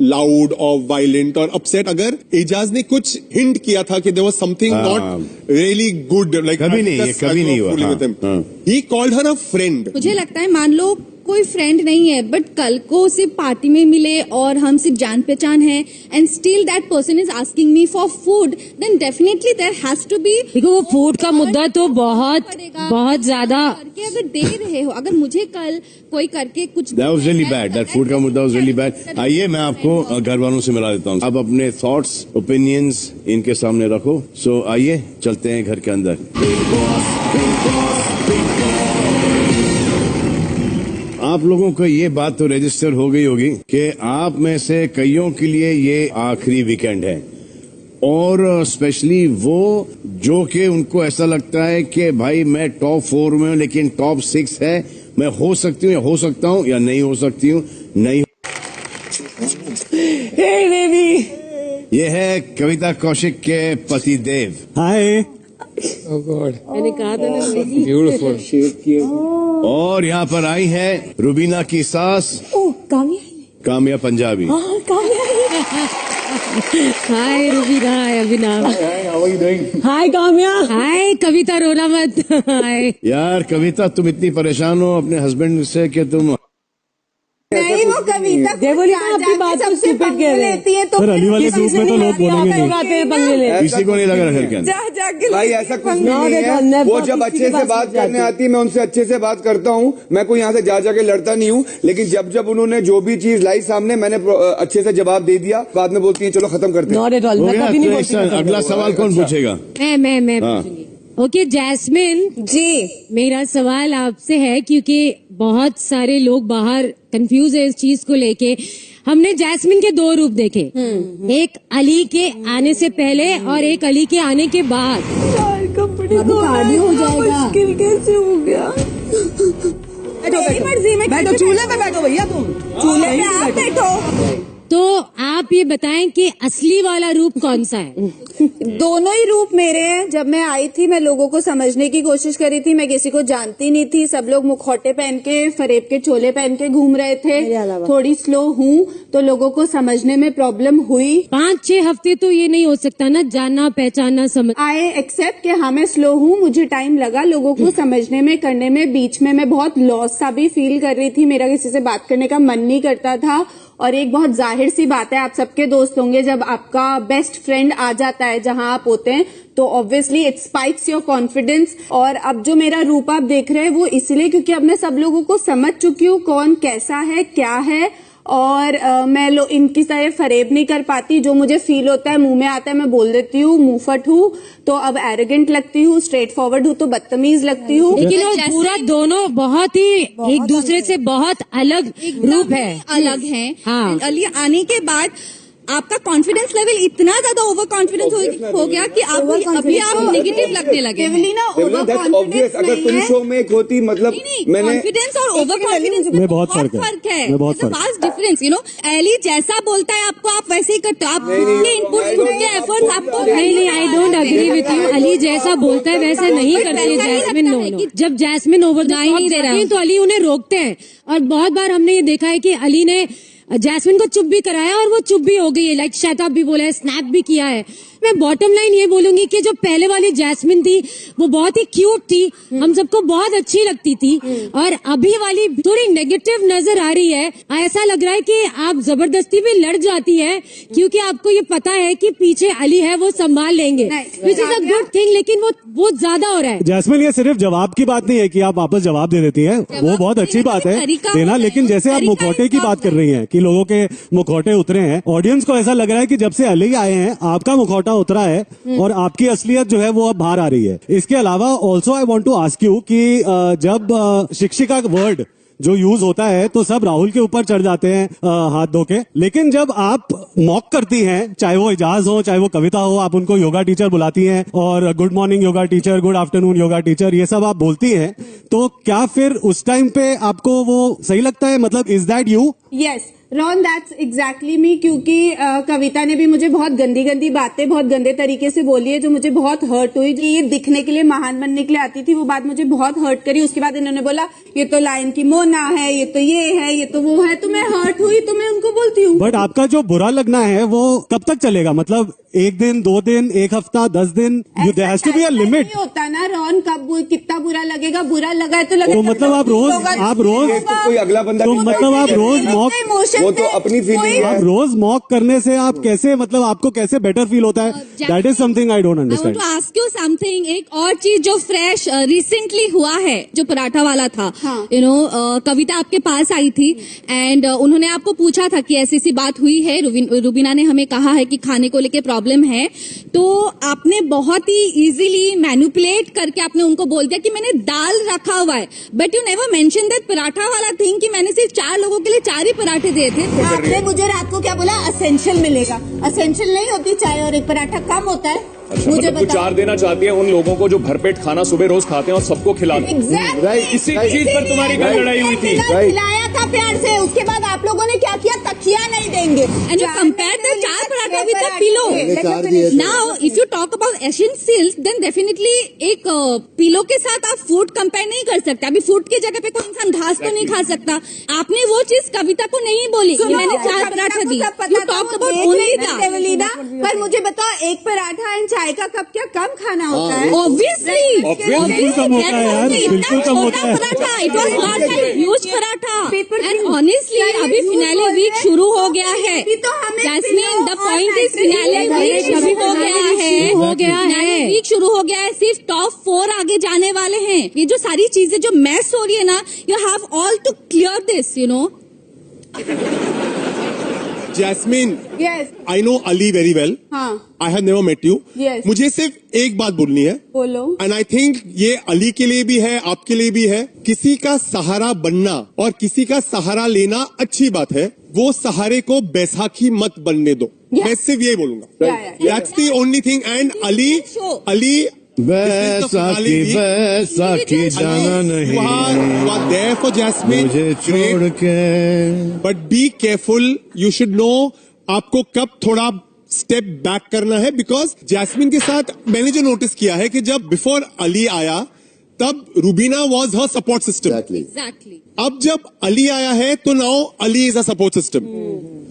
Loud और violent और upset अगर एजाज ने कुछ हिंट किया था कि there was something not really good, like कभी नहीं हुआ। He called her a friend. मुझे लगता है मान लो कोई फ्रेंड नहीं है बट कल को सिर्फ पार्टी में मिले और हम सिर्फ जान पहचान है and still that person is asking me for food, then definitely there has to be. देखो वो फूड का मुद्दा तो बहुत ज्यादा करके अगर दे रहे हो, अगर मुझे कल कोई करके कुछ That was really bad. That food का मुद्दा was really bad. आइए मैं आपको घर वालों से मिला देता हूँ। आप अपने thoughts, opinions इनके सामने रखो। So आइए चलते हैं घर के अंदर। आप लोगों को ये बात तो रजिस्टर हो गई होगी कि आप में से कईयों के लिए ये आखिरी वीकेंड है, और स्पेशली वो जो कि उनको ऐसा लगता है कि भाई मैं टॉप 4 में हूँ लेकिन टॉप 6 है, मैं हो सकती हूँ या हो सकता हूँ या नहीं हो सकती हूँ, नहीं। हे बेबी, ये है कविता कौशिक के पति देव। हाय। मैंने कहा था ना ब्यूटीफुल। और यहाँ पर आई है रुबीना की सास काम्या पंजाबी। हाय रुबीना, हाय अभिनव, हाय काम्या, हाय कविता, रोना मत। हाय यार कविता, तुम इतनी परेशान हो अपने हस्बैंड से कि तुम नहीं, वो कविता आपकी बात को स्टूपिड कह लेती है तो सर अली वाले ग्रुप में तो लोग बोलेंगे नहीं। किसी को नहीं लगा घर के अंदर। जाके भाई ऐसा कुछ नहीं है। वो जब अच्छे से बात करने आती है मैं उनसे अच्छे से बात करता हूँ, मैं कोई यहाँ से जा जाके लड़ता नहीं हूँ, लेकिन जब उन्होंने जो भी चीज लाई सामने मैंने अच्छे से जवाब दे दिया, बाद में बोलती है चलो खत्म करते हैं। अगला सवाल कौन पूछेगा? मैं पूछूंगी। ओके जैस्मिन जी, मेरा सवाल आपसे है क्योंकि बहुत सारे लोग बाहर कंफ्यूज है इस चीज को लेके। हमने जैस्मिन के 2 रूप देखे, एक अली के आने से पहले और एक अली के आने के बाद। हो जाएगा, मुश्किल कैसे हो गया? मर्जी में बैठो, चूल्हे पे बैठो भैया, तुम चूल्हे पे आप बैठो। तो आप ये बताएं कि असली वाला रूप कौन सा है? दोनों ही रूप मेरे हैं। जब मैं आई थी मैं लोगों को समझने की कोशिश करी थी, मैं किसी को जानती नहीं थी, सब लोग मुखौटे पहन के फरेब के चोले पहन के घूम रहे थे। थोड़ी स्लो हूँ तो लोगों को समझने में प्रॉब्लम हुई। 5-6 हफ्ते तो ये नहीं हो सकता ना, जानना पहचानना समझ। आई एक्सेप्ट कि हाँ मैं स्लो हूँ, मुझे टाइम लगा लोगों को समझने में, करने में। बीच में मैं बहुत लॉस सा भी फील कर रही थी, मेरा किसी से बात करने का मन नहीं करता था। और एक बहुत जाहिर सी बात है, आप सबके दोस्त होंगे, जब आपका बेस्ट फ्रेंड आ जाता है जहां आप होते हैं तो obviously it spikes your confidence. और अब जो मेरा रूप आप देख रहे हैं वो इसलिए क्योंकि अब मैं सब लोगों को समझ चुकी हूँ कौन कैसा है क्या है, और मैं इनकी तरह फरेब नहीं कर पाती। जो मुझे फील होता है मुंह में आता है मैं बोल देती हूँ। मुंहफट हूँ तो अब एरोगेंट लगती हूँ, स्ट्रेट फॉरवर्ड हूँ तो बदतमीज लगती हूँ। लेकिन वो पूरा दोनों बहुत ही एक दूसरे से बहुत अलग रूप है, अलग है। हाँ। अली आने के बाद आपका कॉन्फिडेंस लेवल इतना ज्यादा ओवर कॉन्फिडेंस हो गया कि आप अभी आप नेगेटिव लगने लगे। अगर तुम शो में एक होती, मतलब मैंने कॉन्फिडेंस और ओवर कॉन्फिडेंस में बहुत फर्क है। Vast difference, you know. Aly जैसा बोलता है आपको आप वैसे ही करते हो, आप इनपुट खुद के एफर्ट्स आपको। नहीं, I don't agree with you. Aly जैसा बोलता है वैसा नहीं करती है जैस्मिन। नो, जब जैस्मिन ओवर द टॉप दे रही है तो अली उन्हें रोकते हैं, और बहुत बार हमने ये देखा है कि अली ने जैस्मिन को चुप भी कराया और वो चुप भी हो गई है, लाइक शट अप भी बोला है, स्नैप भी किया है। मैं बॉटम लाइन ये बोलूंगी कि जो पहले वाली जैस्मिन थी वो बहुत ही क्यूट थी, हम सबको बहुत अच्छी लगती थी, और अभी वाली थोड़ी नेगेटिव नजर आ रही है। ऐसा लग रहा है कि आप जबरदस्ती भी लड़ जाती है क्योंकि आपको ये पता है कि पीछे अली है, वो संभाल लेंगे, which is a good thing, लेकिन वो ज्यादा हो रहा है। जैस्मिन ये सिर्फ जवाब की बात नहीं है कि आप वापस जवाब दे देती है, वो बहुत अच्छी बात है देना, लेकिन जैसे आप मुखौटे की बात कर रही हैं कि लोगों के मुखौटे उतरे हैं, ऑडियंस को ऐसा लग रहा है कि जब से अली आए हैं आपका मुखौटा उतरा है और आपकी असलियत जो है वो अब बाहर आ रही है। इसके अलावा also I want to ask you कि जब शिक्षिका वर्ड जो यूज होता है तो सब राहुल के ऊपर चढ़ जाते हैं हाथ धो के, लेकिन जब आप मॉक करती हैं, चाहे वो इजाज हो चाहे वो कविता हो, आप उनको योगा टीचर बुलाती हैं और good morning yoga teacher, good afternoon yoga teacher, ये सब आप बोलती हैं, तो क्या फिर उस टाइम पे आपको वो सही लगता है? मतलब is that you? Yes, Ron that's exactly me, क्योंकि कविता ने भी मुझे बहुत गंदी गंदी बातें बहुत गंदे तरीके से बोली है जो मुझे बहुत हर्ट हुई। ये दिखने के लिए महान बनने के लिए आती थी, वो बात मुझे बहुत हर्ट करी। उसके बाद इन्होंने बोला ये तो लायन की मोना है, ये तो ये है, ये तो वो है, तो मैं हर्ट हुई तो मैं उनको बोलती हूँ। बट आपका जो बुरा लगना है वो कब तक चलेगा? मतलब 1 दिन, 2 दिन, 1 हफ्ता, 10 दिन? There has to be a limit. नहीं होता ना रॉन, कब कितना बुरा लगेगा? बुरा लगा है तो लगेगा। तो मतलब आप रोज ये तो कोई अगला बंदा तो नहीं मतलब आप रोज मॉक वो तो अपनी फीलिंग है। आप रोज मॉक करने से आप कैसे, मतलब आपको कैसे बेटर फील होता है? That is something I don't I want understand. To ask you something. एक और चीज जो फ्रेश रिसेंटली हुआ है, जो पराठा वाला था, हाँ। यू नो, कविता आपके पास आई थी एंड उन्होंने आपको पूछा था कि ऐसी बात हुई है, रुबीना ने हमें कहा है कि खाने को लेके प्रॉब्लम है, तो आपने बहुत ही इजीली मैनिपुलेट करके आपने उनको बोल दिया कि मैंने दाल रखा हुआ है, but you never mention that paratha वाला थिंग कि मैंने सिर्फ 4 लोगों के लिए 4 ही पराठे दिए थे। आपने मुझे रात को क्या बोला? असेंशियल मिलेगा। असेंशियल नहीं होती चाय और एक पराठा, कम होता है। अच्छा, मुझे मतलब वो 4 देना चाहती है उन लोगों को जो भरपेट खाना सुबह रोज खाते हैं और सबको खिलाते हैं। Exactly. इसी चीज पर तुम्हारी कल लड़ाई हुई थी। खिलाया था प्यार से, उसके बाद आप लोगों ने क्या किया? तकिया नहीं देंगे। And you compare the 4 paratha with the pillow. Now, if you talk about essentials, then definitely एक पिलो के साथ आप फूड कंपेयर नहीं कर सकते। अभी फूड की जगह पे कोई इंसान घास तो नहीं खा सकता। आपने वो चीज कविता को नहीं बोली कि मैंने 4 पराठा दी। You talked about only that. पर मुझे बताओ, एक पराठा एंड चाय का कप क्या कम खाना होता है? Obviously, बिल्कुल कम होता है यार, बिल्कुल कम होता है। Paratha, it was not a huge paratha. Paper And thin. honestly, क्या ये अभी झूठ फिनाले बोल वीक रहे? शुरू हो गया है। अभी तो हमें जैस्मीन, pillow the और point is mattress फिनाले नहीं वीक मिला। शुरू हो गया है। हो गया फिनाले है। वीक शुरू हो गया है, सिर्फ टॉप 4 आगे जाने वाले हैं। ये जो सारी चीजें जो मैस हो रही है ना, you have all to clear this, you know. Jasmine, Yes. I know Ali very well, हाँ, I have never met you. Yes. मुझे सिर्फ एक बात बोलनी है, बोलो। एंड आई थिंक ये अली के लिए भी है, आपके लिए भी है। किसी का सहारा बनना और किसी का सहारा लेना अच्छी बात है, वो सहारे को बैसाखी मत बनने दो। Yeah. मैं सिर्फ ये बोलूंगा। Yeah. That's the only thing. And Ali Baisakhi Baisakhi जाना नहीं, you are there for Jasmine. मुझे छोड़ के। But be careful, you should know आपको कब थोड़ा स्टेप बैक करना है। बिकॉज जैस्मिन के साथ मैंने जो नोटिस किया है कि जब बिफोर अली आया तब Rubina was her support system. Exactly. अब जब अली आया है तो now Ali is a support system.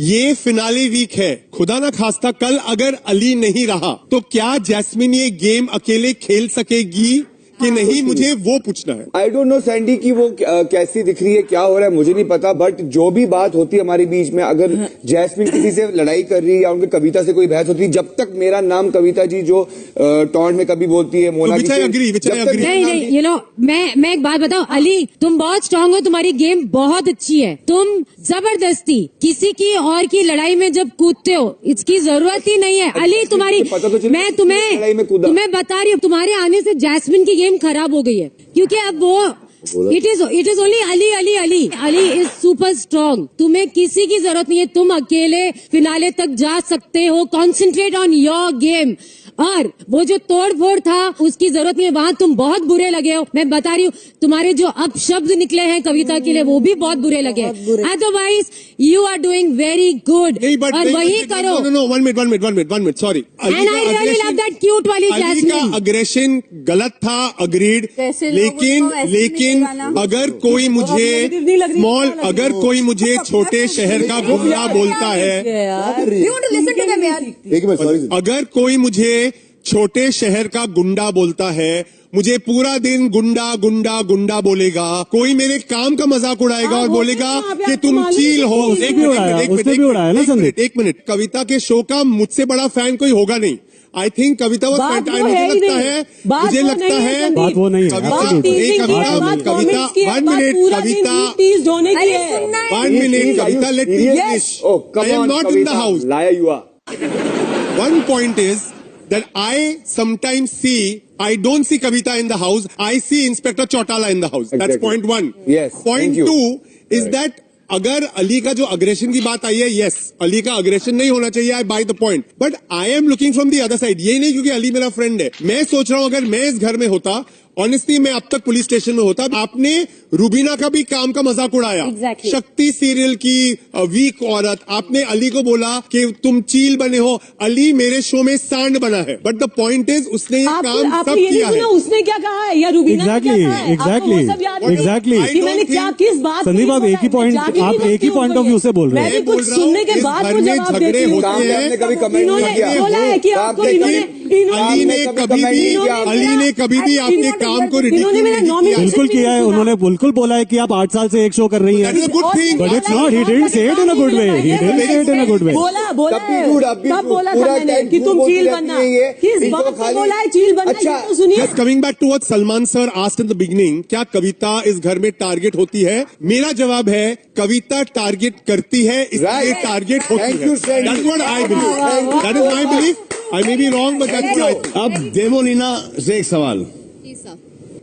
ये फिनाले वीक है, खुदा ना खास्ता कल अगर अली नहीं रहा तो क्या जैस्मिन ये गेम अकेले खेल सकेगी कि नहीं? मुझे वो पूछना है। आई डोंट नो सैंडी की वो कैसी दिख रही है, क्या हो रहा है मुझे नहीं पता, बट जो भी बात होती है हमारे बीच में, अगर जैस्मिन किसी से लड़ाई कर रही है या उनकी कविता से कोई बहस होती है, जब तक मेरा नाम कविता जी जो टॉन्ट में कभी बोलती है Mona which I agree, which I agree. नहीं नहीं, यू नो, मैं एक बात बताऊं, अली तुम बहुत स्ट्रांग हो, तुम्हारी गेम बहुत अच्छी है। तुम जबरदस्ती किसी की और की लड़ाई में जब कूदते हो, इसकी जरूरत ही नहीं है। अली तुम्हारी, पता तो चले मैं लड़ाई में कूदा। तुम्हें बता रही हूँ, तुम्हारे आने से जैस्मिन की गेम खराब हो गई है, क्योंकि अब वो it is only Ali Ali Ali Ali is super strong. तुम्हें किसी की जरूरत नहीं है, तुम अकेले फिनाले तक जा सकते हो। Concentrate on your game. और वो जो तोड़ फोड़ था उसकी जरूरत नहीं है, वहां तुम बहुत बुरे लगे हो। मैं बता रही हूँ, तुम्हारे जो अपशब्द निकले हैं कविता के लिए वो भी बहुत बुरे लगे। Otherwise you are doing very good, और वही करो। No 1 minute sorry. And I really love that cute वाली अली का जैस्मिन। अग्रेशन गलत था, अग्रीड। जैसे लोगों लेकिन को ऐसे लेकिन मिलेगा ना। अगर कोई मुझे स्मॉल, अगर कोई मुझे छोटे शहर का गुंडा बोलता है, अगर कोई मुझे छोटे शहर का गुंडा बोलता है, मुझे पूरा दिन गुंडा गुंडा गुंडा बोलेगा, कोई मेरे काम का मजाक उड़ाएगा और बोलेगा कि तुम चील हो। उसने भी उड़ाया ना संदीप। एक मिनट, कविता के शो का मुझसे बड़ा फैन कोई होगा नहीं। आई थिंक कविता मुझे लगता है बात वो नहीं है। कविता 1 minute Kavita, let me finish. I am not in the house. लाया युवा। One point is that I sometimes see, I don't see Kavita in the house, I see Inspector Chautala in the house. That's Exactly. point 1. Yes, Point thank you. 2 is that अगर अली का जो aggression की बात आई है, yes Ali का aggression नहीं होना चाहिए, I buy the point, but I am looking from the other side. ये नहीं क्योंकि अली मेरा फ्रेंड है, मैं सोच रहा हूं अगर मैं इस घर में होता ऑनेस्टली मैं अब तक पुलिस स्टेशन में होता, आपने रूबीना का भी काम का मजाक उड़ाया। Exactly. शक्ति सीरियल की वीक औरत, आपने अली को बोला कि तुम चील बने हो, अली मेरे शो में सांड बना है। बट द पॉइंट इज उसने ये काम सब किया है। उसने क्या कहा है या रूबीना ने क्या कहा है? आपको वो सब याद है? एग्जैक्टली कि मैंने क्या किस बात पे संदीप, आप बोला एक ही है? पॉइंट, जाके आप नहीं एक ही बोलती पॉइंट हूँ ऑफ व्यू से बोल रहे मैं हैं। भी कुछ सुनने के बाद को जवाब देती हूँ। आपने कभी कमेंट नहीं किया। बोला है कि आपको अली ने कभी भी आपके काम को इन्होंने मेरा नॉमिनेशन बिल्कुल किया है, उन्होंने बिल्कुल बोला है कि आप 8 साल से एक शो कर रही हैं। That is a good thing. But it's not. He didn't say it in a good way. He didn't say it in a good way. बोला तब भी झूठ, अब भी तब झूठ। बोला पूरा था मैंने टाइम कि तुम झूठ चील बोलती बनना। रहती है ये। किस इनको बात से खाली- बोला है चील बनना? अच्छा। ये तो सुनिए। Just coming back to what Salman sir asked in the beginning, क्या कविता इस घर में टारगेट होती है? मेरा जवाब है कविता टारगेट करती है, इसलिए Right. टारगेट होती Thank है। you, Sandy. That's what I believe. That is my belief. I may be wrong, but that's what I think. अब देवोलीना से एक सवाल,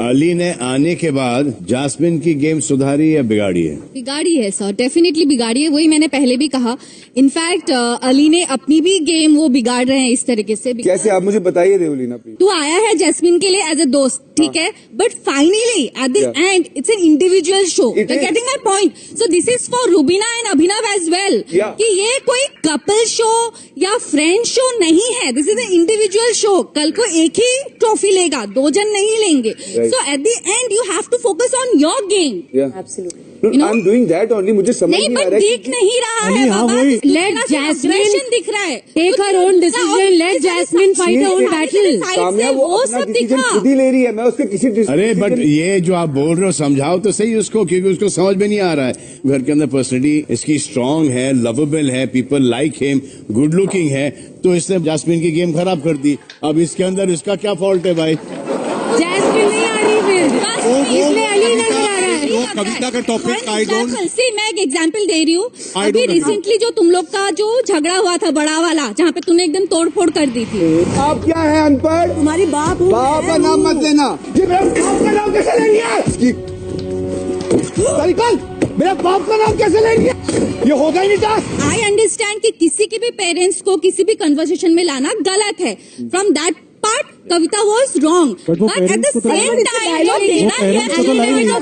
अली ने आने के बाद जास्मिन की गेम सुधारी या बिगाड़ी है? बिगाड़ी है सर, डेफिनेटली बिगाड़ी है। वही मैंने पहले भी कहा। इनफैक्ट अली ने अपनी भी गेम वो बिगाड़ रहे हैं इस तरीके से। कैसे आप मुझे बताइए देवलीना प्लीज। तू आया है जैस्मिन के लिए एज ए दोस्त, ठीक है, but finally at the end it's an individual show. It is. Getting my point? So this is for Rubina and Abhinav as well, Yeah. कि ये कोई कपल शो या फ्रेंड शो नहीं है। This is an individual show. कल को एक ही trophy लेगा, 2 जन नहीं लेंगे। Right. So at the end you have to focus on your game. I am doing that only, मुझे समझ नहीं, नहीं आ बट रहा है दिख नहीं रहा अली, है हाँ, बाबा। वही। Let Jasmine दिख रहा है। Take her own decision. Let Jasmine fight her own battle. कामयाब वो अपना सब डिसीजन दिखा। खुद ही ले रही है, मैं उसके किसी अरे बट ये जो आप बोल रहे हो समझाओ तो सही उसको, क्योंकि उसको समझ में नहीं आ रहा है। घर के अंदर पर्सनैलिटी इसकी स्ट्रांग है, लवेबल है, people like him, good looking है, तो इसने जास्मिन की गेम खराब कर दी। अब इसके अंदर इसका क्या फॉल्ट है भाई? जैस्मिन नहीं आ रही फिर, इसलिए अली नजर आ रहा है। वो कविता का टॉपिक आई डोंट। सी मैं एक एग्जांपल दे रही हूँ। I अभी don't agree. रिसेंटली जो तुम लोग का जो झगड़ा हुआ था बड़ा वाला, जहाँ पे तूने एकदम तोड़फोड़ कर दी थी। आप क्या है अनपढ़? तुम्हारी बाप हूँ बाप का मैं। नाम मत लेना। ये मेरे बाप का नाम कैसे ले लिया? निकल, मेरे बाप का नाम कैसे ले लिया? ये होगा ही नहीं था। आई अंडरस्टैंड कि किसी के भी पेरेंट्स को किसी भी कन्वर्सेशन में लाना गलत है। From that part Kavita was wrong, But वो बट एट द parents को तो सेम टाइम वो parents को तो लाई नहीं। वो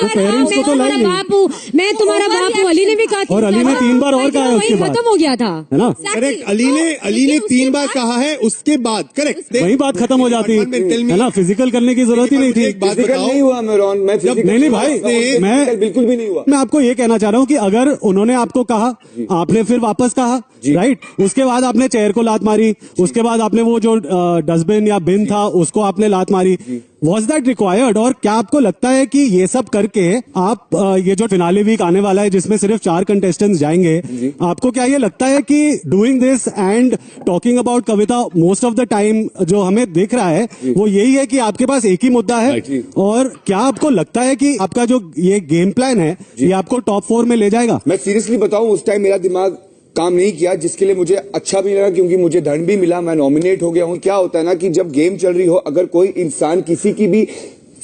parents को तो लाई नहीं। बाप हूँ मैं, तुम्हारा बाप हूँ। अली ने भी कहा और अली ने 3 बार और कहा है उसके बाद, खत्म हो गया था, है ना? करेक्ट, अली ने 3 बार कहा है, उसके बाद करेक्ट वही बात खत्म हो जाती है ना? फिजिकल करने की जरूरत ही नहीं थी। एक बात फिजिकल बताओ, नहीं हुआ मैं रॉन, मैं फिजिकल नहीं भाई, मैं बिल्कुल भी नहीं हुआ। मैं आपको ये कहना चाह रहा हूँ कि अगर उन्होंने आपको कहा, आपने फिर वापस कहा, राइट, उसके बाद आपने चेयर को लात मारी, उसके बाद आपने वो जो डस्टबिन या बिन था उसको आपने लात मारी, वॉज दैट रिक्वायर्ड? और क्या आपको लगता है कि ये सब करके आप ये जो फिनाले वीक आने वाला है जिसमें सिर्फ 4 कंटेस्टेंट्स जाएंगे, आपको क्या ये लगता है कि doing this and talking about Kavita most of the time जो हमें दिख रहा है वो यही है कि आपके पास एक ही मुद्दा है? और क्या आपको लगता है कि आपका जो ये गेम प्लान है ये आपको टॉप 4 में ले जाएगा? मैं सीरियसली बताऊं, उस टाइम मेरा दिमाग काम नहीं किया, जिसके लिए मुझे अच्छा भी लगा क्योंकि मुझे धन भी मिला, मैं नॉमिनेट हो गया हूं। क्या होता है ना कि जब गेम चल रही हो, अगर कोई इंसान किसी की भी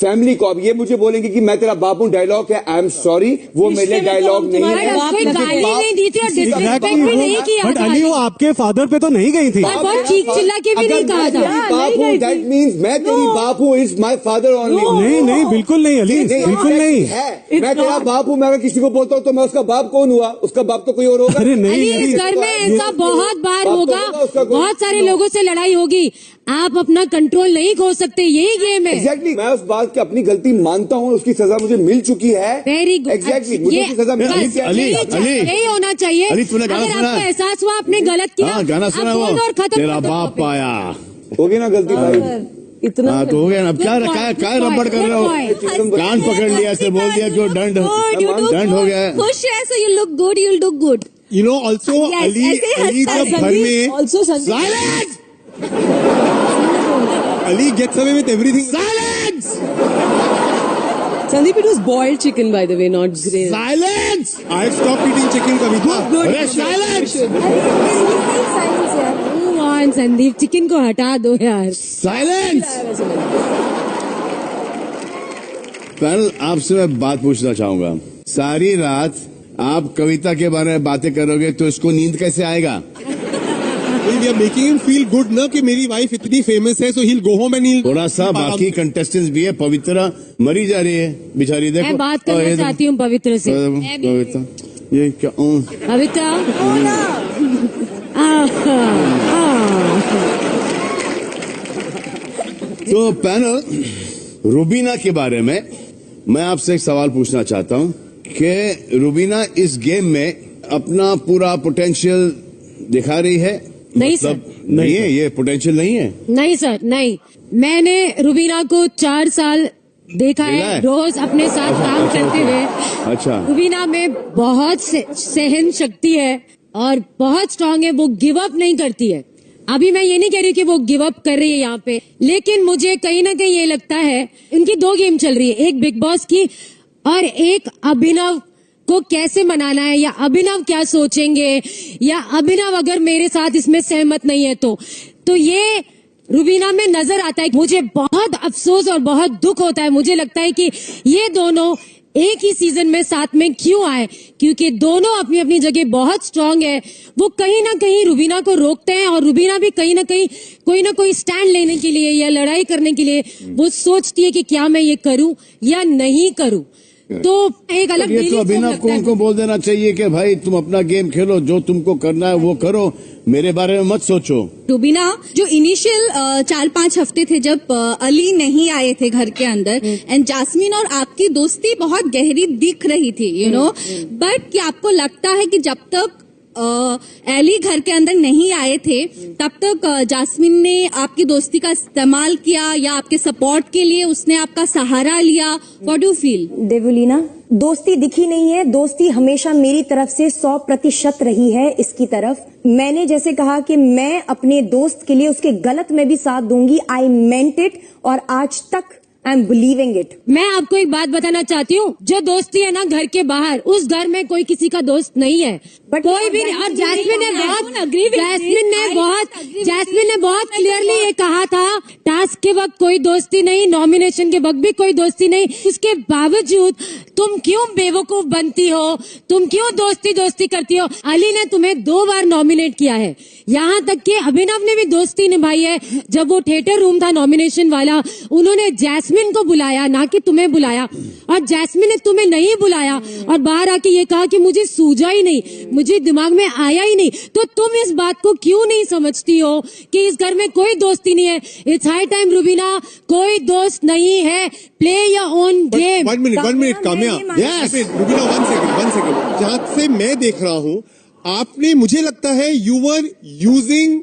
फैमिली को, अब ये मुझे बोलेंगे कि मैं तेरा बाप हूं, डायलॉग है, आई एम सॉरी, वो मेरे लिए डायलॉग नहीं है। कोई गाली नहीं दी थी और डिसरिस्पेक्ट भी नहीं किया बट था। अली वो आपके फादर पे तो नहीं गई थी। और बहुत चीख चिल्ला के भी नहीं कहा था। बाप हूं, दैट मीन्स मैं तेरी बाप हूं, इज माई फादर ओनली। नहीं बिल्कुल नहीं अली, बिल्कुल नहीं है। मैं तेरा बाप हूं, मैं अगर किसी को बोलता हूं तो मैं उसका बाप कौन हुआ? उसका बाप तो कोई और होगा। अरे नहीं अली, इस घर में ऐसा बहुत बार होगा, बहुत सारे लोगों से लड़ाई होगी, आप अपना कंट्रोल नहीं खो सकते, यही गेम है। एग्जैक्टली, मैं उस बात की अपनी गलती मानता हूँ, उसकी सजा मुझे मिल चुकी है। Very good. एग्जैक्टली, मुझे उसकी सजा मिल चुकी है। यही होना चाहिए। अली, तूने गाना अगर सुना आपको है? एहसास हुआ आपने गलत किया, हाँ गाना सुना आप वो, बोल दो और खत्म तेरा कर दो बाप topic। आया, होगी ना गलती भाई? इतना हाँ तो हो गया ना। अब क्या Good क्या point, क्या good रबड़ कर रहे हो? point. कान पकड़ लिया, ऐसे बोल दिया कि वो दंड हो गया है। खुश है, so you look good, you'll do good. You know also Yes, Aly ऐसे ही अली हंसता जब है। घर में also Silence! Aly gets away with everything. Silence! Sandeep, it was boiled chicken, by the way, not grilled. Silence! I have stop eating chicken Kavita. अरे silence! Move on, Sandeep, chicken को हटा दो यार। Silence! पैनल, आपसे मैं बात पूछना चाहूंगा। सारी रात आप कविता के बारे में बातें करोगे तो इसको नींद कैसे आएगा? We are making him feel good ना कि मेरी वाइफ इतनी फेमस है, so he will go home and he थोड़ा सा बाकी कंटेस्टेंट्स भी है। पवित्रा मरी जा रही है बेचारी, देखो। मैं बात करना चाहती हूँ पवित्र से। पवित्रा ये क्या पवित्रा तो पैनल, रुबीना के बारे में मैं आपसे एक सवाल पूछना चाहता हूं कि रुबीना इस गेम में अपना पूरा पोटेंशियल दिखा रही है? नहीं मतलब सर, नहीं है, ये पोटेंशियल नहीं है। नहीं सर, नहीं। मैंने रुबीना को 4 साल देखा है रोज अपने साथ काम करते हुए। अच्छा। रुबीना में बहुत सहन शक्ति है और बहुत स्ट्रांग है, वो गिव अप नहीं करती है। अभी मैं ये नहीं कह रही कि वो गिव अप कर रही है यहाँ पे, लेकिन मुझे कहीं ना कहीं ये लगता है इनकी 2 गेम चल रही है, एक बिग बॉस की और एक अभिनव को कैसे मनाना है, या अभिनव क्या सोचेंगे, या अभिनव अगर मेरे साथ इसमें सहमत नहीं है तो ये रुबीना में नजर आता है। मुझे बहुत अफसोस और बहुत दुख होता है। मुझे लगता है कि ये दोनों एक ही सीजन में साथ में क्यों आए, क्योंकि दोनों अपनी अपनी जगह बहुत स्ट्रांग है। वो कहीं ना कहीं रुबीना को रोकते हैं और रुबीना भी कहीं ना कहीं कोई ना कोई स्टैंड लेने के लिए या लड़ाई करने के लिए वो सोचती है कि क्या मैं ये करूं या नहीं करूं। तो एक अलग ये तो अभिनव को उनको बोल देना चाहिए कि भाई तुम अपना गेम खेलो, जो तुमको करना है वो करो, मेरे बारे में मत सोचो। रुबीना, जो इनिशियल 4-5 हफ्ते थे जब अली नहीं आए थे घर के अंदर, एंड जास्मिन और आपकी दोस्ती बहुत गहरी दिख रही थी, यू नो, बट क्या आपको लगता है कि जब तक अली घर के अंदर नहीं आए थे तब तक जास्मिन ने आपकी दोस्ती का इस्तेमाल किया या आपके सपोर्ट के लिए उसने आपका सहारा लिया? What do you feel? Devlina, दोस्ती दिखी नहीं है, दोस्ती हमेशा मेरी तरफ से 100% रही है इसकी तरफ। मैंने जैसे कहा कि मैं अपने दोस्त के लिए उसके गलत में भी साथ दूंगी, आई मेंट इट, और आज तक आई एम बिलीविंग इट। मैं आपको एक बात बताना चाहती हूँ, जो दोस्ती है ना घर के बाहर, उस घर में कोई किसी का दोस्त नहीं है, कोई भी नहीं। और जैस्मिन ने बहुत क्लियरली ये कहा था, टास्क के वक्त कोई दोस्ती नहीं, नॉमिनेशन के वक्त भी कोई दोस्ती नहीं। उसके बावजूद तुम क्यों बेवकूफ बनती हो, तुम क्यों दोस्ती करती हो? अली ने तुम्हें 2 बार नॉमिनेट किया है, यहाँ तक कि अभिनव ने भी दोस्ती निभाई है। जब वो थिएटर रूम था नॉमिनेशन वाला, उन्होंने जैस्मिन को बुलाया, ना कि तुम्हें बुलाया, और जैस्मिन ने तुम्हें नहीं बुलाया और बाहर आके ये कहा कि मुझे सूझा ही नहीं, मुझे दिमाग में आया ही नहीं। तो तुम इस बात को क्यों नहीं समझती हो कि इस घर में कोई दोस्ती नहीं है? इट्स हाई टाइम रुबीना, कोई दोस्त नहीं है, play your own game. 1 minute Kamya, Rubina 1 second. जहां से मैं देख रहा हूं, आपने, मुझे लगता है you were using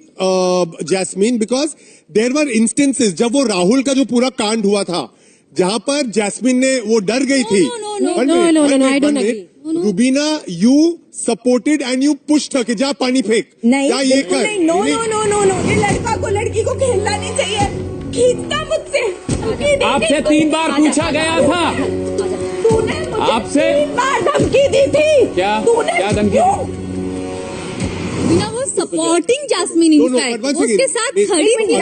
Jasmin because there were instances जब वो राहुल का जो पूरा कांड हुआ था, जहां पर जैस्मिन ने वो डर गई थी। Rubina, you supported and you pushed her कि जा पानी फेंक, नहीं, ये कर। नो, ये लड़का को लड़की को खेलना नहीं चाहिए, खींचता मुझसे। आपसे 3 बार पूछा गया था, तूने मुझे आपसे 3 बार धमकी दी थी। क्या धमकी? वो सपोर्टिंग जास्मिन इनफैक्ट उसके साथ खड़ी थी।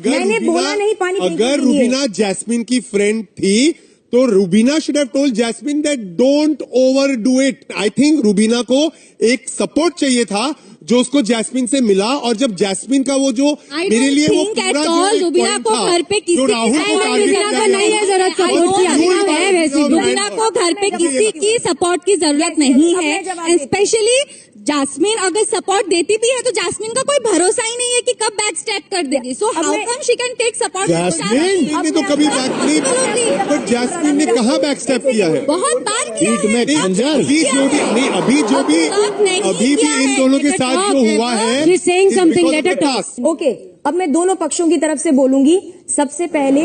मैंने बोला नहीं पानी फेंकने के लिए। अगर रुबीना जैस्मिन की फ्रेंड थी तो Rubina should have told Jasmin that don't overdo it. I think Rubina को एक सपोर्ट चाहिए था जो उसको जैस्मिन से मिला, और जब जैस्मिन का वो जो मेरे लिए वो पूरा रुबीना को घर पे किसी रुबीना को घर पे किसी की सपोर्ट की जरूरत नहीं है। स्पेशली जास्मिन अगर सपोर्ट देती भी है तो जास्मिन का कोई भरोसा ही नहीं है कि कब बैक स्टेप कर देगी। So how come she can take support? Jasmin ने तो कभी बैक नहीं, पर जैस्मिन ने कहाँ बैक स्टेप किया है? बहुत बार किया है। अभी भी इन दोनों के साथ जो हुआ है, ओके, अब मैं दोनों पक्षों की तरफ से बोलूंगी। सबसे पहले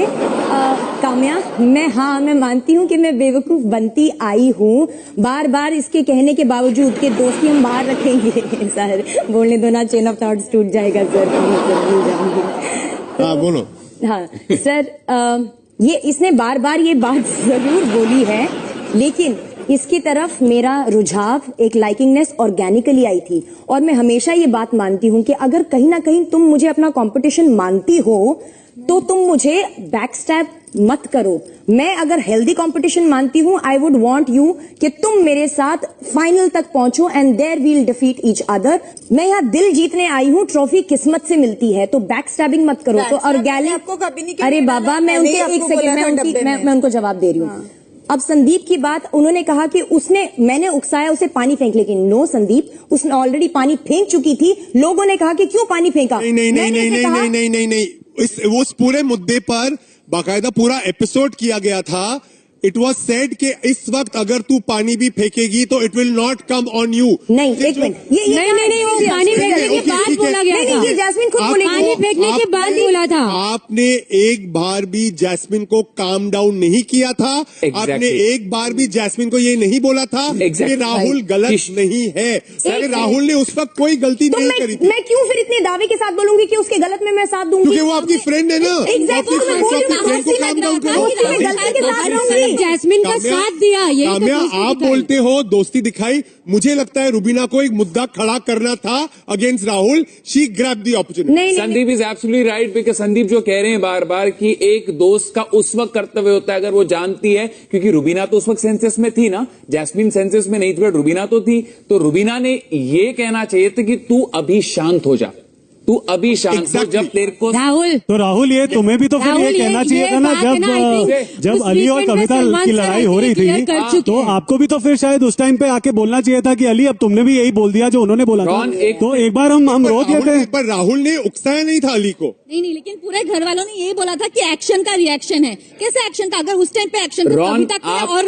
काम्या, मैं मानती हूँ कि मैं बेवकूफ बनती आई हूँ, बार बार इसके कहने के बावजूद कि दोस्ती हम बाहर रखेंगे। सर बोलने दो ना, चेन ऑफ थॉट्स टूट जाएगा सर। हाँ बोलो। हाँ सर, ये इसने बार बार ये बात जरूर बोली है, लेकिन इसकी तरफ मेरा रुझाव, एक लाइकिंगनेस ऑर्गेनिकली आई थी। और मैं हमेशा ये बात मानती हूँ कि अगर कहीं ना कहीं तुम मुझे अपना कंपटीशन मानती हो तो तुम मुझे बैक स्टेप मत करो। मैं अगर हेल्दी कंपटीशन मानती हूं, आई वुड वांट यू कि तुम मेरे साथ फाइनल तक पहुंचो and there will defeat each other. मैं यहाँ दिल जीतने आई हूँ, ट्रॉफी किस्मत से मिलती है, तो बैक स्टैबिंग मत करो। तो और गैली आपको कभी नहीं, अरे बाबा, मैं उनके एक सेकंड मैं उनको जवाब दे रही हूँ। अब संदीप की बात, उन्होंने कहा कि मैंने उकसाया उसे पानी फेंक, लेकिन नो संदीप, उसने ऑलरेडी पानी फेंक चुकी थी। लोगों ने कहा कि क्यों पानी फेंका? नहीं, उस पूरे मुद्दे पर बाकायदा पूरा एपिसोड किया गया था। इट वॉज सेड कि इस वक्त अगर तू पानी भी फेंकेगी तो it will not come on you. नहीं, एक मिनट, नहीं, वो पानी फेंकने के बाद बोला गया था। ये जैस्मिन खुद बोली, पानी फेंकने के बाद बोला था। आपने एक बार भी जैस्मिन को काम डाउन नहीं किया था। आपने एक बार भी जैस्मिन को ये नहीं बोला था कि राहुल गलत नहीं है। राहुल ने उस वक्त कोई गलती नहीं करी थी। मैं क्यों फिर इतने दावे के साथ बोलूंगी कि उसके गलत में मैं साथ दूंगी? क्योंकि वो आपकी फ्रेंड है ना। एग्जैक्टली, जैस्मिन का साथ दिया। ये काम्या, आप बोलते हो दोस्ती दिखाई, मुझे लगता है रुबीना को एक मुद्दा खड़ा करना था against Rahul. She grab the opportunity. Sandeep is absolutely right, because Sandeep जो कह रहे हैं बार बार कि एक दोस्त का उस वक्त कर्तव्य होता है अगर वो जानती है, क्योंकि रुबीना तो उस वक्त सेंसेस में थी ना, जैस्मिन सेंसेस में नहीं थी, बट रुबीना तो थी। तो रुबीना ने ये कहना चाहिए था कि तू अभी शांत हो जा, तू अभी शांत हो। जब तेरे को राहुल ये तुम्हें भी तो फिर ये कहना चाहिए था ना, जब अली और कविता की लड़ाई हो रही थी, तो आपको भी तो फिर शायद उस टाइम पे आके बोलना चाहिए था कि अली अब तुमने भी यही बोल दिया जो उन्होंने बोला था। तो एक बार हम रोक लेते हैं। पर राहुल ने उकसाया नहीं था अली को। नहीं, लेकिन पूरे घर वालों ने ये बोला था कि एक्शन का रिएक्शन है। कैसे एक्शन का? अगर उस टाइम पे एक्शन कविता के और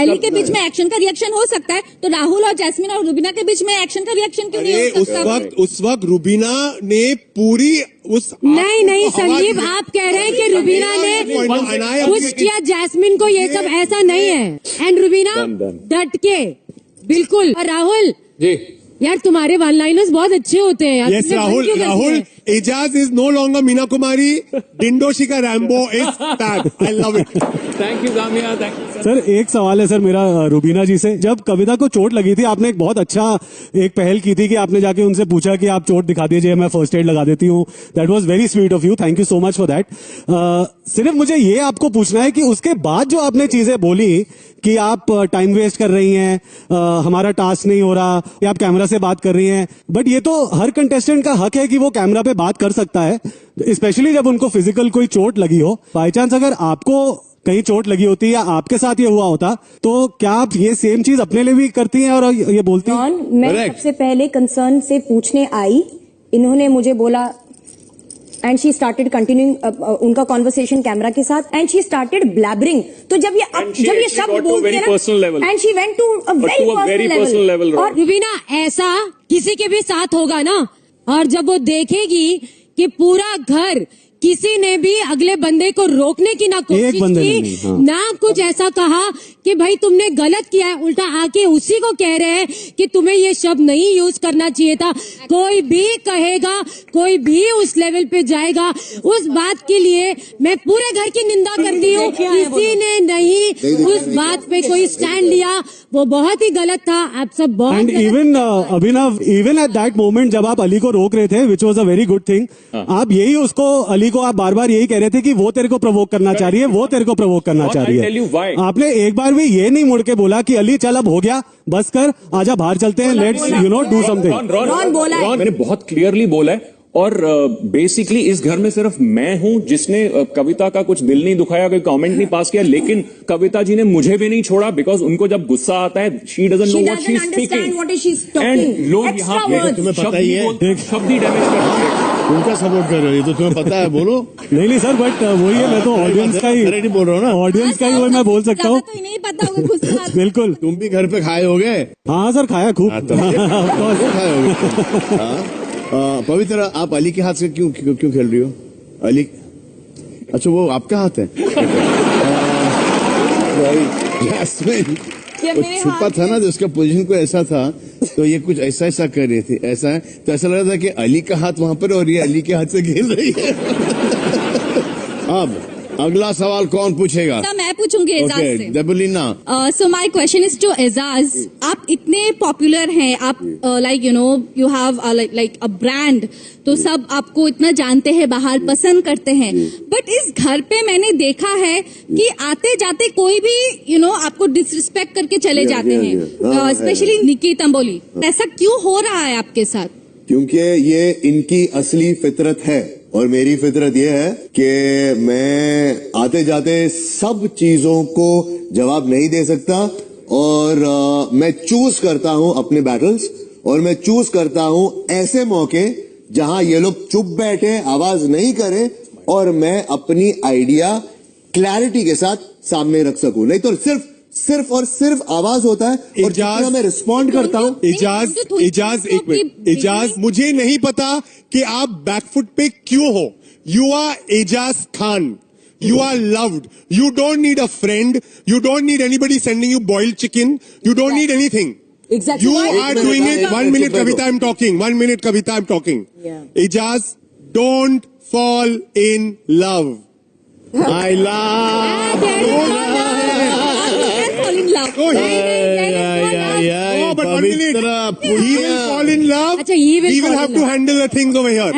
एली के बीच में एक्शन का रिएक्शन हो सकता है, तो राहुल और जैस्मिन और रुबीना के बीच में एक्शन का रिएक्शन क्यों नहीं हो सकता? उस वक्त रुबीना ने पूरी उस नहीं संदीप, आप कह रहे हैं कि रुबीना ने पुश किया जैस्मिन को, ये सब ऐसा नहीं है। एंड रुबीना डट के बिल्कुल। और राहुल जी, यार तुम्हारे वन लाइनर्स बहुत अच्छे होते हैं यार। Yes Rahul, Ejaz is no longer Meena Kumari, Dindoshi का Rambo is back. I love it. Thank you Kamya, thank you sir. एक सवाल है सर मेरा रुबीना जी से। जब कविता को चोट लगी थी, आपने एक बहुत अच्छा एक पहल की थी कि आपने जाके उनसे पूछा कि आप चोट दिखा दीजिए, मैं फर्स्ट एड लगा देती हूँ। That was very sweet of you, thank you so much for that. सिर्फ मुझे ये आपको पूछना है कि उसके बाद जो आपने चीजें बोली कि आप टाइम वेस्ट कर रही हैं, हमारा टास्क नहीं हो रहा, या आप कैमरा से बात कर रही हैं, बट ये तो हर कंटेस्टेंट का हक है कि वो कैमरा पे बात कर सकता है, स्पेशली जब उनको फिजिकल कोई चोट लगी हो। बाई चांस अगर आपको कहीं चोट लगी होती या आपके साथ ये हुआ होता, तो क्या आप ये सेम चीज अपने लिए भी करती हैं और ये बोलती हैं? मैं सबसे पहले कंसर्न से पूछने आई, इन्होंने मुझे बोला एंड शी स्टार्टेड कंटिन्यूइंग उनका कॉन्वर्सेशन कैमरा के साथ, एंड शी स्टार्टेड ब्लैबरिंग। तो जब ये शब्द बोलते हैं ना, and she went to a very personal level. और रुबीना, ऐसा किसी के भी साथ होगा ना, और जब वो देखेगी कि पूरा घर किसी ने भी अगले बंदे को रोकने की ना कोशिश की, ना कुछ ऐसा कहा कि भाई तुमने गलत किया है, उल्टा आके उसी को कह रहे हैं कि तुम्हें ये शब्द नहीं यूज करना चाहिए था। कोई भी कहेगा, कोई भी उस लेवल पे जाएगा, उस बात के लिए मैं पूरे घर की निंदा करती हूँ। किसी ने नहीं उस बात पे कोई स्टैंड लिया, वो बहुत ही गलत था। आप सब बहुत and even Abhinav, even at that moment जब आप अली को रोक रहे थे, which was a very good thing, आप यही उसको अली को आप बार बार यही कह रहे थे कि वो तेरे को प्रवोक करना चाह रही है, वो तेरे को प्रवोक करना चाह रही है। आपने एक बार भी ये नहीं मुड़ के बोला कि अली चल अब हो गया, बस कर, आजा बाहर चलते हैं, लेट्स डू समथिंग। रॉन बोला है, मैंने बहुत क्लियरली बोला है। और बेसिकली इस घर में सिर्फ मैं हूं जिसने कविता का कुछ दिल नहीं दुखाया, कोई कमेंट नहीं पास किया, लेकिन कविता जी ने मुझे भी नहीं छोड़ा, बिकॉज उनको जब गुस्सा आता है, she doesn't know what she is speaking. And लोग यहाँ तुम्हें पता ही है, शब्द ही डैमेज कर रहे हैं। उनका सपोर्ट कर रही है तो तुम्हें पता है, बोलो। नहीं सर, बट वही है, मैं तो ऑडियंस का ही नहीं बोल रहा हूँ ना, ऑडियंस का ही वही मैं बोल सकता हूँ। नहीं पता होगा बिल्कुल। तुम भी घर पे खाए होगे? हाँ सर, खाया खूब। खाए होगे। पवित्र, आप अली के हाथ से क्यों खेल रही हो? अली, अच्छा वो आपका हाथ है। जैस्मिन वो छुपा था ना, तो उसका पोजीशन को ऐसा था, तो ये कुछ ऐसा कर रही थी, ऐसा है, तो ऐसा लग रहा था कि अली का हाथ वहां पर और ये अली के हाथ से खेल रही है। अब अगला सवाल कौन पूछेगा? मैं पूछूंगी। पूछूंगी एजाज ओके से। Debolina, so my question is to Ejaz. आप इतने पॉपुलर हैं, आप like you have like a brand, तो सब आपको इतना जानते हैं, बाहर पसंद करते हैं, बट इस घर पे मैंने देखा है कि आते जाते कोई भी आपको डिसरिस्पेक्ट करके चले जाते हैं, स्पेशली निकी तंबोली। ऐसा क्यों हो रहा है आपके साथ? क्योंकि ये इनकी असली फितरत है और मेरी फितरत ये है कि मैं आते जाते सब चीजों को जवाब नहीं दे सकता और मैं चूज करता हूं अपने बैटल्स और मैं चूज करता हूं ऐसे मौके जहां ये लोग चुप बैठे, आवाज नहीं करें और मैं अपनी आइडिया क्लैरिटी के साथ सामने रख सकूं। नहीं तो सिर्फ और सिर्फ आवाज होता है और जितना मैं रिस्पॉन्ड करता हूं। इजाज एक मिनट, इजाज मुझे नहीं पता कि आप बैकफुट पे क्यों हो। You are Eijaz Khan, you are loved, you don't need a friend, you don't need anybody sending you boiled chicken, you don't need anything. Exactly. You are doing it. 1 minute Kavita, I'm talking. 1 minute Kavita, I'm talking. Ijaz, don't fall in love. I love. Oh, but 1 minute. He will fall in love. He will have to handle the things over here.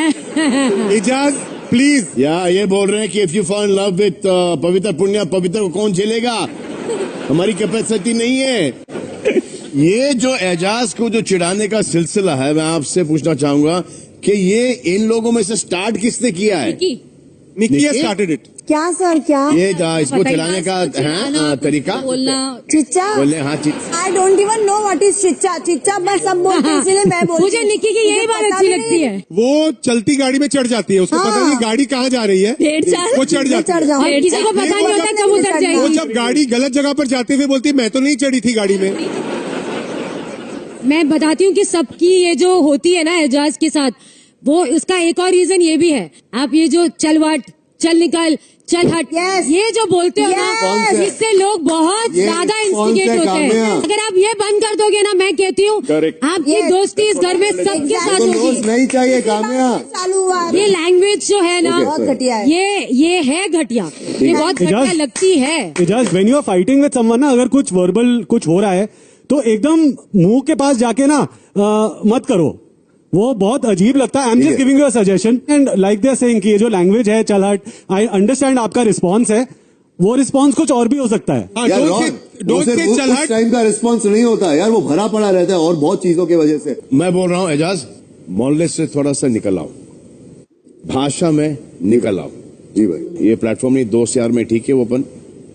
Ijaz, please. ये बोल रहे हैं कि if you fall in love with पवित्र पुण्य, पवित्र को कौन झेलेगा? हमारी कैपेसिटी नहीं है। ये जो एजाज को जो चिढ़ाने का सिलसिला है, मैं आपसे पूछना चाहूंगा कि ये इन लोगों में से स्टार्ट किसने किया है? निकी has started it. क्या सर, क्या ये इसको चलाने का है तरीका बोलना चिच्चा बोले? हाँ, I don't even know what is चिच्चा। चिच्चा मैं सब बोलती हूँ, इसलिए मैं बोलती हूँ। मुझे निकी की यही बात अच्छी लगती है। वो चलती गाड़ी में चढ़ जाती है, उसको पता नहीं गाड़ी कहाँ जा रही है, वो चढ़ जाती है। किसी को पता नहीं होता कब उतर वो जाएगी। जब गाड़ी गलत जगह पर जाते हुए बोलती है मैं तो नहीं चढ़ी थी गाड़ी में। मैं बताती हूँ कि सबकी ये जो होती है ना एजाज के साथ, वो उसका एक और रीजन ये भी है। आप ये जो चलवट, चल निकल, चल हट, ये जो बोलते हो ना, इससे लोग बहुत ज्यादा इंस्टिगेट होते हैं। अगर आप ये बंद कर दोगे ना, मैं कहती हूँ आपकी दोस्ती इस घर में सबके साथ होगी। नहीं चाहिए काम्या। चालू हुआ ये लैंग्वेज जो है ना, बहुत घटिया है। ये है घटिया, ये बहुत घटिया लगती है। Eijaz, when you are fighting with someone ना, अगर कुछ वर्बल कुछ हो रहा है तो एकदम मुंह के पास जाके ना मत करो, वो बहुत अजीब लगता है। I am just giving you a suggestion and like they are saying कि ये जो लैंग्वेज है चल हट, आई अंडरस्टैंड आपका रिस्पांस है, वो रिस्पांस कुछ और भी हो सकता है। उस टाइम का रिस्पांस नहीं होता यार, वो भरा पड़ा रहता है और बहुत चीजों की वजह से। मैं बोल रहा हूँ एजाज, मोहल्ले से थोड़ा सा निकल आओ, भाषा में निकल आओ। जी भाई, ये प्लेटफॉर्म नहीं, दोस्त यार में ठीक है, वो अपन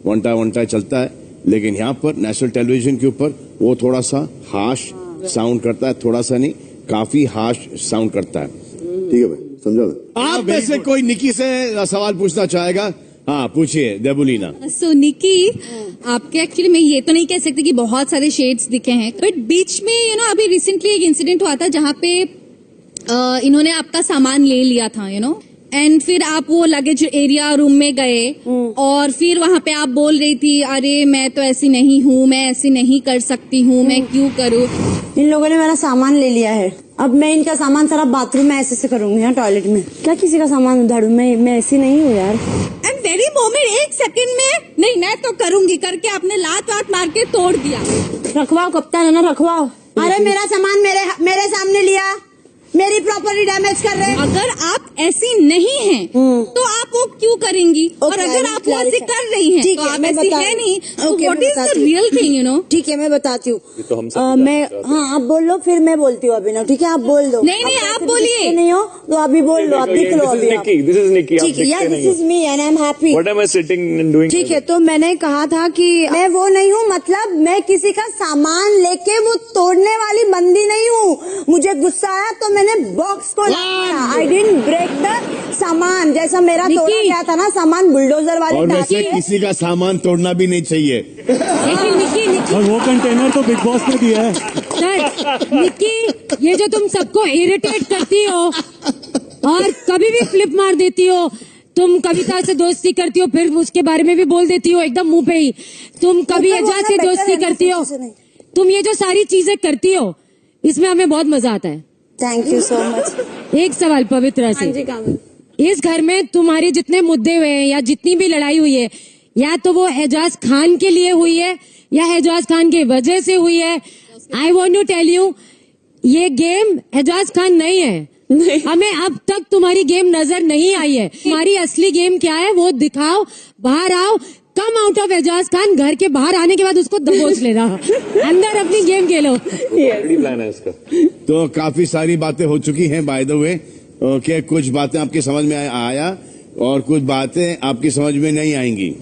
वन टाई चलता है, लेकिन यहाँ पर नेशनल टेलीविजन के ऊपर वो थोड़ा सा हार्श साउंड करता है, थोड़ा सा नहीं, काफी हार्श साउंड करता है। ठीक है भाई, समझा। आप में से कोई निकी से सवाल पूछना चाहेगा? हाँ, पूछिए देबुलीना। सो निकी, आपके एक्चुअली मैं ये तो नहीं कह सकती कि बहुत सारे शेड्स दिखे हैं, बट बीच में अभी रिसेंटली एक इंसिडेंट हुआ था जहाँ पे इन्होंने आपका सामान ले लिया था, एंड फिर आप वो लगेज एरिया रूम में गए और फिर वहां पे आप बोल रही थी, अरे मैं तो ऐसी नहीं हूँ, मैं ऐसी नहीं कर सकती हूँ, मैं क्यों करूँ। इन लोगों ने मेरा सामान ले लिया है, अब मैं इनका सामान सारा बाथरूम में ऐसे करूंगी, यहाँ टॉयलेट में क्या किसी का सामान उधारू? मैं ऐसी नहीं हूँ यार। एंड वेरी मोमेंट, एक सेकंड में नहीं मैं तो करूंगी करके आपने लात वात मार के तोड़ दिया। रखवाओ कप्तान, है ना, रखवाओ। अरे मेरा सामान मेरे सामने लिया, मेरी प्रॉपर्टी डैमेज कर रहे हैं। अगर आप ऐसी नहीं हैं तो आप वो क्यों करेंगी? और अगर आप वो ऐसी कर रही हैं तो आप ऐसी है नहीं। What is the real thing? ठीक है, मैं बताती हूँ। मैं आप बोल लो, फिर मैं बोलती हूँ अभी ना। ठीक है, आप बोल दो। नहीं आप बोलिए। नहीं हो तो अभी बोल लो, आप लिख लो अभी। दिस इज निकी। ठीक है, this is me and I am happy. What am I sitting and doing? ठीक है, तो मैंने कहा था कि मैं वो नहीं हूँ, मतलब मैं किसी का सामान लेके वो तोड़ने वाली बंदी नहीं हूँ। मुझे गुस्सा आया तो मैंने बॉक्स को आई डिडंट ब्रेक द सामान, जैसा मेरा तोड़ा गया था ना सामान बुलडोजर वाले। और वैसे किसी का सामान तोड़ना भी नहीं चाहिए। और वो कंटेनर तो बिग बॉस ने दिया है। सर निकी, ये जो तुम सबको इरिटेट करती हो और कभी भी फ्लिप मार देती हो, तुम कविता से दोस्ती करती हो फिर उसके बारे में भी बोल देती हो एकदम मुंह पे ही, तुम कभी एजाज से दोस्ती करती हो, तुम ये जो सारी चीजें करती हो इसमें हमें बहुत मजा आता है। Thank you so much. एक सवाल पवित्रा से, इस घर में तुम्हारे जितने मुद्दे हुए हैं या जितनी भी लड़ाई हुई है, या तो वो एजाज खान के लिए हुई है या एजाज खान की वजह से हुई है। I want to tell you, ये गेम एजाज खान नहीं है। हमें अब तक तुम्हारी गेम नजर नहीं आई है। तुम्हारी असली गेम क्या है वो दिखाओ, बाहर आओ, come out of Eijaz Khan. घर के बाहर आने के बाद उसको दबोच लेना, अंदर अपनी गेम खेलो। प्लान है इसका। तो काफी सारी बातें हो चुकी हैं बाय द वे, ओके। कुछ बातें आपकी समझ में आया और कुछ बातें आपकी समझ में नहीं आएंगी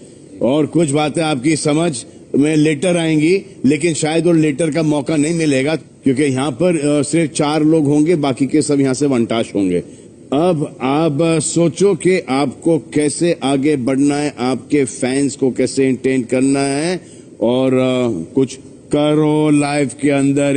और कुछ बातें आपकी समझ में लेटर आएंगी, लेकिन शायद वो लेटर का मौका नहीं मिलेगा क्योंकि यहाँ पर सिर्फ 4 लोग होंगे, बाकी के सब यहाँ से वनटाश होंगे। अब आप सोचो कि आपको कैसे आगे बढ़ना है, आपके फैंस को कैसे एंटरटेन करना है और कुछ करो लाइफ के अंदर।